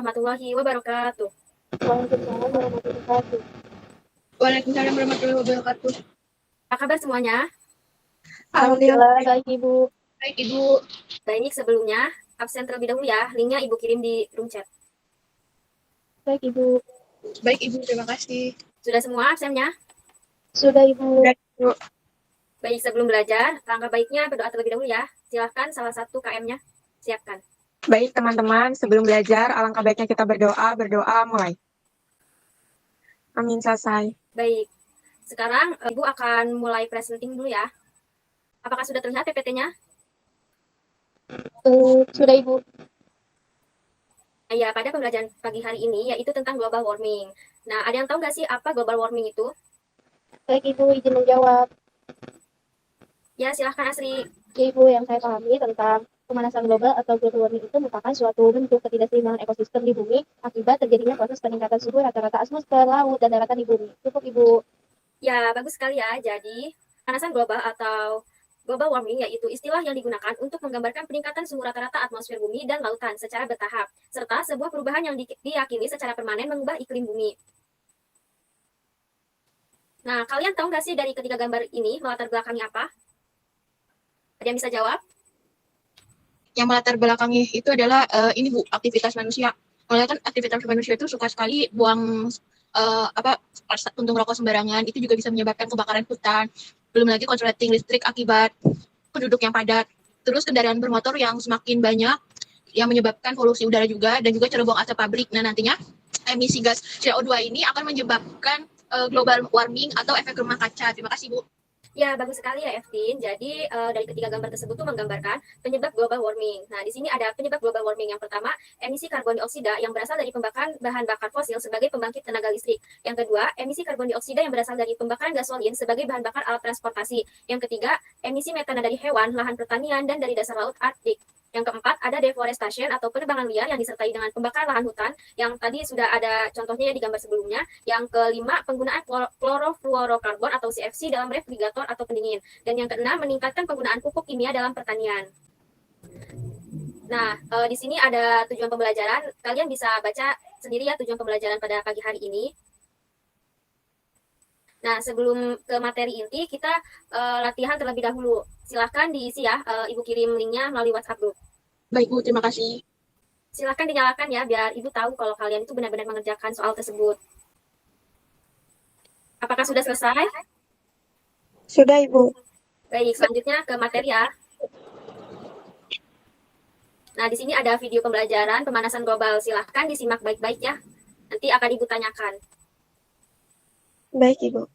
warahmatullahi wabarakatuh. Waalaikumsalam warahmatullahi wabarakatuh. Waalaikumsalam warahmatullahi wabarakatuh. Apa kabar semuanya? Alhamdulillah baik Ibu. Baik Ibu. Baik, sebelumnya absen terlebih dahulu ya. Linknya Ibu kirim di room chat. Baik Ibu. Baik Ibu, terima kasih. Sudah semua absennya? Sudah Ibu. Sudah Ibu. Baik, sebelum belajar, langkah baiknya berdoa terlebih dahulu ya. Silahkan salah satu KM-nya siapkan. Baik teman-teman, sebelum belajar, alangkah baiknya kita berdoa mulai. Amin, selesai. Baik, sekarang Ibu akan mulai presenting dulu ya. Apakah sudah terlihat PPT-nya? Sudah Ibu. Ya, pada pembelajaran pagi hari ini yaitu tentang global warming. Nah, ada yang tahu nggak sih apa global warming itu? Baik Ibu, izin menjawab. Ya, silahkan Asri. Ya Ibu, yang saya pahami tentang pemanasan global atau global warming itu merupakan suatu bentuk ketidakseimbangan ekosistem di bumi akibat terjadinya proses peningkatan suhu rata-rata atmosfer, laut, dan daratan di bumi. Cukup Ibu. Ya, bagus sekali ya. Jadi, pemanasan global atau global warming yaitu istilah yang digunakan untuk menggambarkan peningkatan suhu rata-rata atmosfer bumi dan lautan secara bertahap, serta sebuah perubahan yang diyakini secara permanen mengubah iklim bumi. Nah, kalian tahu nggak sih dari ketiga gambar ini melatar belakangi apa? Ada yang bisa jawab? Yang melatar belakangi itu adalah ini Bu, aktivitas manusia. Kalau kan aktivitas manusia itu suka sekali buang puntung rokok sembarangan, itu juga bisa menyebabkan kebakaran hutan. Belum lagi konsleting listrik akibat penduduk yang padat. Terus kendaraan bermotor yang semakin banyak yang menyebabkan polusi udara juga, dan juga cara buang asap pabrik. Nah, nantinya emisi gas CO2 ini akan menyebabkan global warming atau efek rumah kaca. Terima kasih Bu. Ya, bagus sekali ya, Evin. Jadi, dari ketiga gambar tersebut tuh menggambarkan penyebab global warming. Nah, di sini ada penyebab global warming. Yang pertama, emisi karbon dioksida yang berasal dari pembakaran bahan bakar fosil sebagai pembangkit tenaga listrik. Yang kedua, emisi karbon dioksida yang berasal dari pembakaran gasolin sebagai bahan bakar alat transportasi. Yang ketiga, emisi metana dari hewan, lahan pertanian, dan dari dasar laut Arktik. Yang keempat, ada deforestation atau penebangan liar yang disertai dengan pembakaran lahan hutan, yang tadi sudah ada contohnya ya di gambar sebelumnya. Yang kelima, penggunaan klorofluorokarbon atau CFC dalam refrigerator atau pendingin. Dan yang keenam, meningkatkan penggunaan pupuk kimia dalam pertanian. Nah, di sini ada tujuan pembelajaran. Kalian bisa baca sendiri ya tujuan pembelajaran pada pagi hari ini. Nah, sebelum ke materi inti, kita latihan terlebih dahulu. Silahkan diisi ya, Ibu kirim linknya melalui WhatsApp group. Baik Bu, terima kasih. Silahkan dinyalakan ya, biar Ibu tahu kalau kalian itu benar-benar mengerjakan soal tersebut. Apakah sudah selesai? Sudah Ibu. Baik, selanjutnya ke materi ya. Nah, di sini ada video pembelajaran pemanasan global. Silahkan disimak baik-baik ya. Nanti akan Ibu tanyakan. Baik Ibu.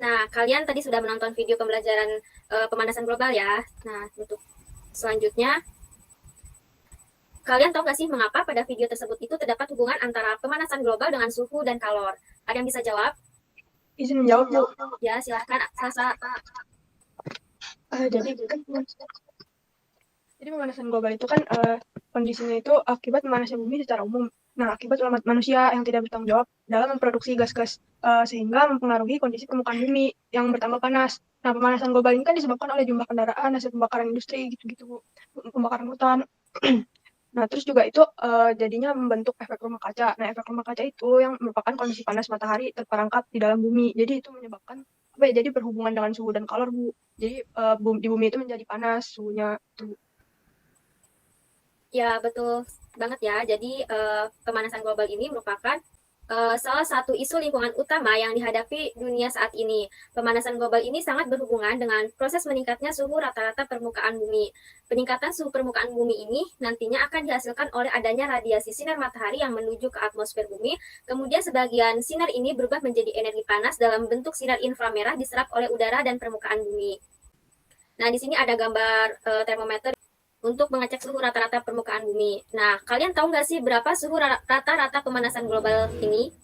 Nah, kalian tadi sudah menonton video pembelajaran pemanasan global ya. Nah, untuk selanjutnya, kalian tahu nggak sih mengapa pada video tersebut itu terdapat hubungan antara pemanasan global dengan suhu dan kalor? Ada yang bisa jawab? Izin menjawab, Bu. Ya, silahkan. Sasa. Jadi pemanasan global itu kan kondisinya itu akibat memanasnya bumi secara umum. Nah, akibat ulah manusia yang tidak bertanggung jawab dalam memproduksi gas-gas sehingga mempengaruhi kondisi permukaan bumi yang bertambah panas. Nah, pemanasan global ini kan disebabkan oleh jumlah kendaraan, hasil pembakaran industri, gitu-gitu, Bu. Pembakaran hutan. Nah, terus juga itu jadinya membentuk efek rumah kaca. Nah, efek rumah kaca itu yang merupakan kondisi panas matahari terperangkap di dalam bumi. Jadi itu menyebabkan jadi berhubungan dengan suhu dan kalor, Bu. Jadi di bumi itu menjadi panas suhunya tuh. Ya, betul banget ya. Jadi, pemanasan global ini merupakan salah satu isu lingkungan utama yang dihadapi dunia saat ini. Pemanasan global ini sangat berhubungan dengan proses meningkatnya suhu rata-rata permukaan bumi. Peningkatan suhu permukaan bumi ini nantinya akan dihasilkan oleh adanya radiasi sinar matahari yang menuju ke atmosfer bumi. Kemudian sebagian sinar ini berubah menjadi energi panas dalam bentuk sinar inframerah diserap oleh udara dan permukaan bumi. Nah, di sini ada gambar termometer untuk mengecek suhu rata-rata permukaan bumi. Nah, kalian tahu nggak sih berapa suhu rata-rata pemanasan global ini?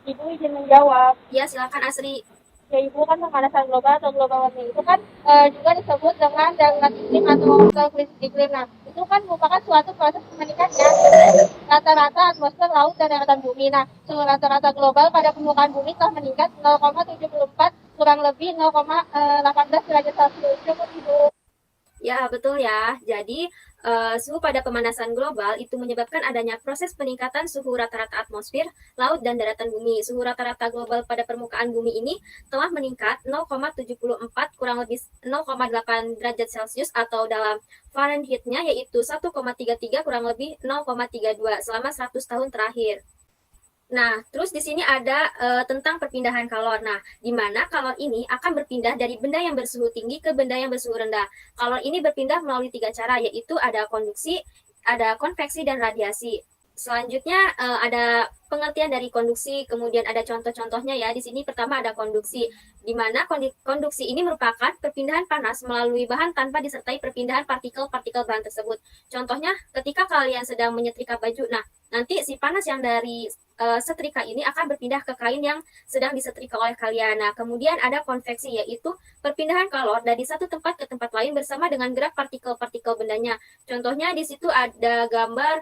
Ibu izin menjawab. Ya, silakan Asri. Ya, Ibu, kan pemanasan global atau global warming itu kan juga disebut dengan darurat iklim atau krisis iklim. Nah, itu kan merupakan suatu proses meningkatnya rata-rata atmosfer, laut, dan daratan bumi. Nah, suhu rata-rata global pada permukaan bumi telah meningkat 0,74 kurang lebih 0,18 derajat Celcius. Cukup, Ibu. Ya, betul ya. Jadi, suhu pada pemanasan global itu menyebabkan adanya proses peningkatan suhu rata-rata atmosfer, laut, dan daratan bumi. Suhu rata-rata global pada permukaan bumi ini telah meningkat 0,74 kurang lebih 0,8 derajat Celcius atau dalam Fahrenheit-nya yaitu 1,33 kurang lebih 0,32 selama 100 tahun terakhir. Nah, terus di sini ada tentang perpindahan kalor. Nah, di mana kalor ini akan berpindah dari benda yang bersuhu tinggi ke benda yang bersuhu rendah. Kalor ini berpindah melalui 3 cara, yaitu ada konduksi, ada konveksi, dan radiasi. Selanjutnya ada pengertian dari konduksi, kemudian ada contoh-contohnya ya. Di sini pertama ada konduksi, di mana konduksi ini merupakan perpindahan panas melalui bahan tanpa disertai perpindahan partikel-partikel bahan tersebut. Contohnya ketika kalian sedang menyetrika baju, nah nanti si panas yang dari setrika ini akan berpindah ke kain yang sedang disetrika oleh kalian. Nah, kemudian ada konveksi, yaitu perpindahan kalor dari satu tempat ke tempat lain bersama dengan gerak partikel-partikel bendanya. Contohnya di situ ada gambar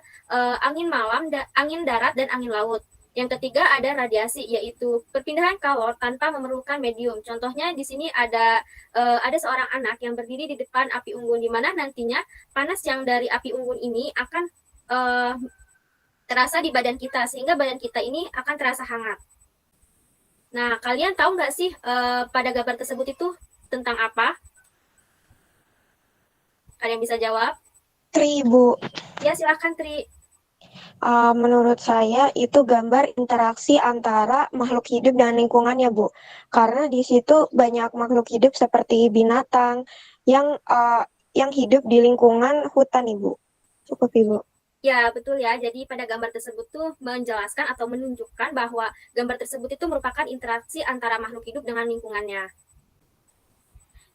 angin malam, angin darat, dan angin laut. Yang ketiga ada radiasi, yaitu perpindahan kalor tanpa memerlukan medium. Contohnya di sini ada seorang anak yang berdiri di depan api unggun, di mana nantinya panas yang dari api unggun ini akan terasa di badan kita, sehingga badan kita ini akan terasa hangat. Nah, kalian tahu nggak sih pada gambar tersebut itu tentang apa? Ada yang bisa jawab? Tri, Bu. Ya, silakan Tri. Menurut saya itu gambar interaksi antara makhluk hidup dan lingkungannya, Bu. Karena di situ banyak makhluk hidup seperti binatang yang hidup di lingkungan hutan, Ibu. Cukup, Ibu. Ya, betul ya. Jadi pada gambar tersebut tuh menjelaskan atau menunjukkan bahwa gambar tersebut itu merupakan interaksi antara makhluk hidup dengan lingkungannya.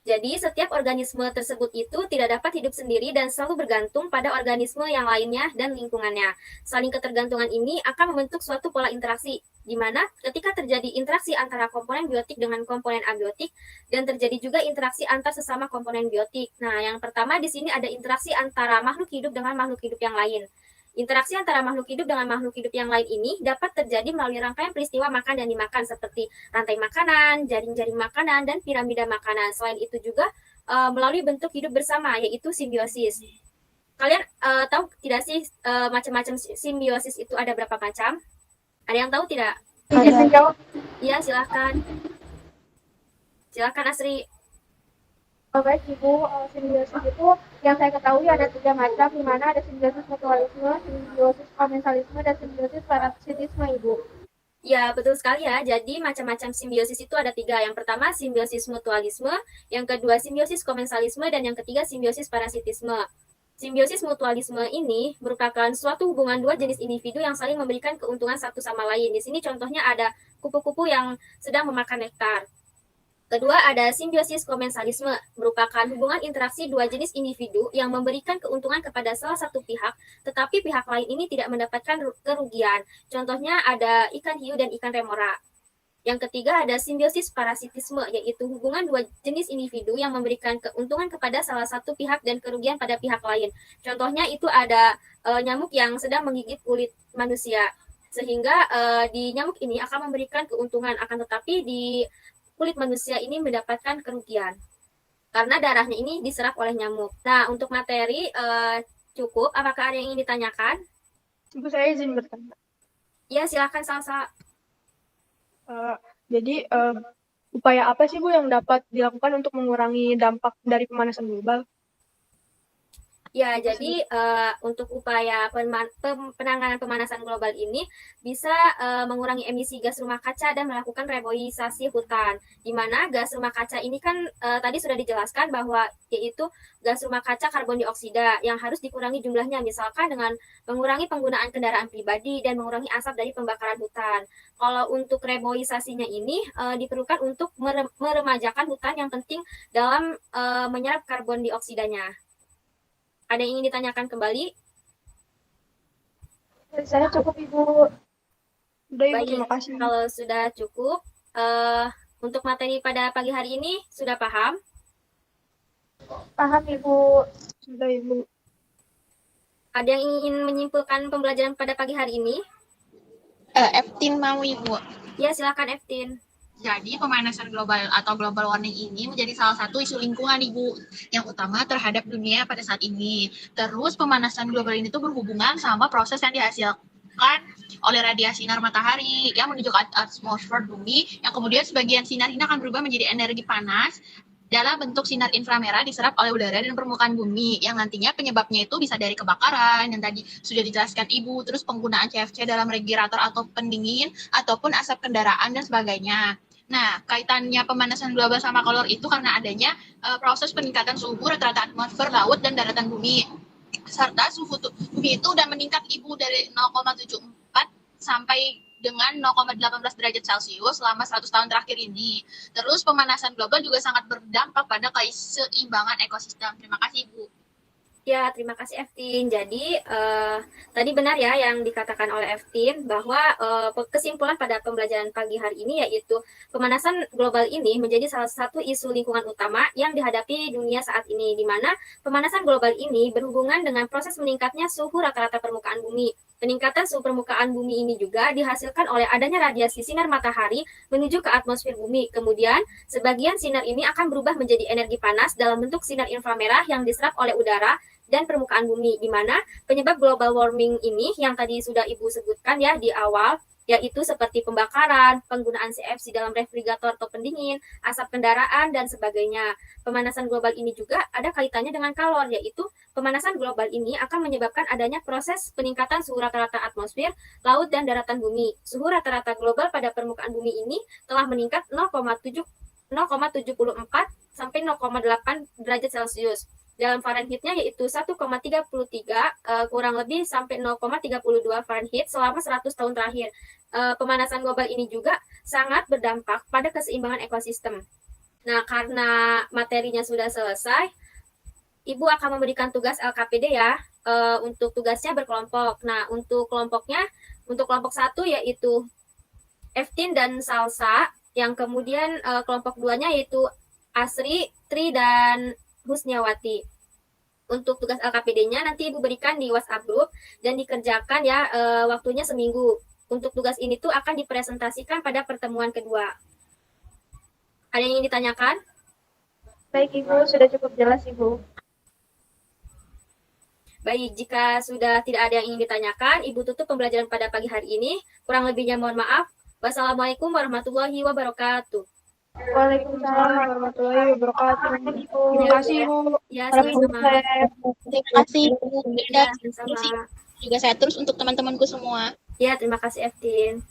Jadi, setiap organisme tersebut itu tidak dapat hidup sendiri dan selalu bergantung pada organisme yang lainnya dan lingkungannya. Saling ketergantungan ini akan membentuk suatu pola interaksi, di mana ketika terjadi interaksi antara komponen biotik dengan komponen abiotik, dan terjadi juga interaksi antar sesama komponen biotik. Nah, yang pertama di sini ada interaksi antara makhluk hidup dengan makhluk hidup yang lain. Interaksi antara makhluk hidup dengan makhluk hidup yang lain ini dapat terjadi melalui rangkaian peristiwa makan dan dimakan seperti rantai makanan, jaring-jaring makanan, dan piramida makanan. Selain itu juga melalui bentuk hidup bersama, yaitu simbiosis. Kalian tahu tidak sih macam-macam simbiosis itu ada berapa macam? Ada yang tahu tidak? Izin menjawab. Iya, silakan. Silakan Asri. Baik, Ibu, simbiosis itu yang saya ketahui ada 3 macam, di mana ada simbiosis mutualisme, simbiosis komensalisme, dan simbiosis parasitisme, Ibu. Ya, betul sekali ya. Jadi macam-macam simbiosis itu ada 3. Yang pertama simbiosis mutualisme, yang kedua simbiosis komensalisme, dan yang ketiga simbiosis parasitisme. Simbiosis mutualisme ini merupakan suatu hubungan 2 jenis individu yang saling memberikan keuntungan satu sama lain. Di sini contohnya ada kupu-kupu yang sedang memakan nektar. Kedua, ada simbiosis komensalisme, merupakan hubungan interaksi dua jenis individu yang memberikan keuntungan kepada salah satu pihak, tetapi pihak lain ini tidak mendapatkan kerugian. Contohnya ada ikan hiu dan ikan remora. Yang ketiga ada simbiosis parasitisme, yaitu hubungan dua jenis individu yang memberikan keuntungan kepada salah satu pihak dan kerugian pada pihak lain. Contohnya itu ada nyamuk yang sedang menggigit kulit manusia, sehingga di nyamuk ini akan memberikan keuntungan, akan tetapi di kulit manusia ini mendapatkan kerugian karena darahnya ini diserap oleh nyamuk. Nah, untuk materi cukup. Apakah ada yang ingin ditanyakan? Ibu, saya izin bertanya. Ya, silakan Salsa. Jadi, upaya apa sih Bu yang dapat dilakukan untuk mengurangi dampak dari pemanasan global? Ya, jadi untuk upaya penanganan pemanasan global ini bisa mengurangi emisi gas rumah kaca dan melakukan reboisasi hutan. Di mana gas rumah kaca ini kan tadi sudah dijelaskan bahwa yaitu gas rumah kaca karbon dioksida yang harus dikurangi jumlahnya, misalkan dengan mengurangi penggunaan kendaraan pribadi dan mengurangi asap dari pembakaran hutan. Kalau untuk reboisasinya ini diperlukan untuk meremajakan hutan yang penting dalam menyerap karbon dioksidanya. Ada yang ingin ditanyakan kembali? Saya cukup Ibu. Udah Ibu, Baik, terima kasih. kalau sudah cukup, untuk materi pada pagi hari ini sudah paham? Paham Ibu. Sudah Ibu. Ada yang ingin menyimpulkan pembelajaran pada pagi hari ini? Eftin mau Ibu. Ya, silakan Eftin. Jadi pemanasan global atau global warming ini menjadi salah satu isu lingkungan Ibu yang utama terhadap dunia pada saat ini. Terus pemanasan global ini tuh berhubungan sama proses yang dihasilkan oleh radiasi sinar matahari yang menuju ke atmosfer bumi, yang kemudian sebagian sinar ini akan berubah menjadi energi panas dalam bentuk sinar inframerah diserap oleh udara dan permukaan bumi, yang nantinya penyebabnya itu bisa dari kebakaran yang tadi sudah dijelaskan Ibu, terus penggunaan CFC dalam regulator atau pendingin, ataupun asap kendaraan dan sebagainya. Nah, kaitannya pemanasan global sama kolor itu karena adanya proses peningkatan suhu rata-rata atmosfer, laut, dan daratan bumi. Serta suhu bumi itu udah meningkat Ibu dari 0,74 sampai dengan 0,18 derajat Celcius selama 100 tahun terakhir ini. Terus pemanasan global juga sangat berdampak pada keseimbangan ekosistem. Terima kasih Ibu. Ya, terima kasih Eftin. Jadi, tadi benar ya yang dikatakan oleh Eftin bahwa kesimpulan pada pembelajaran pagi hari ini yaitu pemanasan global ini menjadi salah satu isu lingkungan utama yang dihadapi dunia saat ini, di mana pemanasan global ini berhubungan dengan proses meningkatnya suhu rata-rata permukaan bumi. Peningkatan suhu permukaan bumi ini juga dihasilkan oleh adanya radiasi sinar matahari menuju ke atmosfer bumi. Kemudian, sebagian sinar ini akan berubah menjadi energi panas dalam bentuk sinar inframerah yang diserap oleh udara dan permukaan bumi, di mana penyebab global warming ini yang tadi sudah Ibu sebutkan ya di awal, yaitu seperti pembakaran, penggunaan CFC dalam refrigerator atau pendingin, asap kendaraan, dan sebagainya. Pemanasan global ini juga ada kaitannya dengan kalor, yaitu pemanasan global ini akan menyebabkan adanya proses peningkatan suhu rata-rata atmosfer, laut, dan daratan bumi. Suhu rata-rata global pada permukaan bumi ini telah meningkat 0,74 sampai 0,8 derajat Celcius. Dalam Fahrenheitnya yaitu 1,33 kurang lebih sampai 0,32 Fahrenheit selama 100 tahun terakhir. Pemanasan global ini juga sangat berdampak pada keseimbangan ekosistem. Nah, karena materinya sudah selesai, Ibu akan memberikan tugas LKPD ya. Untuk tugasnya berkelompok. Nah, untuk kelompoknya, untuk kelompok 1 yaitu Eftin dan Salsa, yang kemudian kelompok 2-nya yaitu Asri, Tri, dan Husniawati. Untuk tugas LKPD-nya nanti Ibu berikan di WhatsApp group dan dikerjakan ya, waktunya seminggu. Untuk tugas ini tuh akan dipresentasikan pada pertemuan kedua. Ada yang ingin ditanyakan? Baik Ibu, sudah cukup jelas Ibu. Baik, jika sudah tidak ada yang ingin ditanyakan, Ibu tutup pembelajaran pada pagi hari ini. Kurang lebihnya mohon maaf. Wassalamualaikum warahmatullahi wabarakatuh. Waalaikumsalam warahmatullahi wabarakatuh. Terima kasih Ibu. Ya, sama-sama. Terima kasih Ya, sama-sama. juga saya terus untuk teman-temanku semua. Ya, terima kasih Eftin.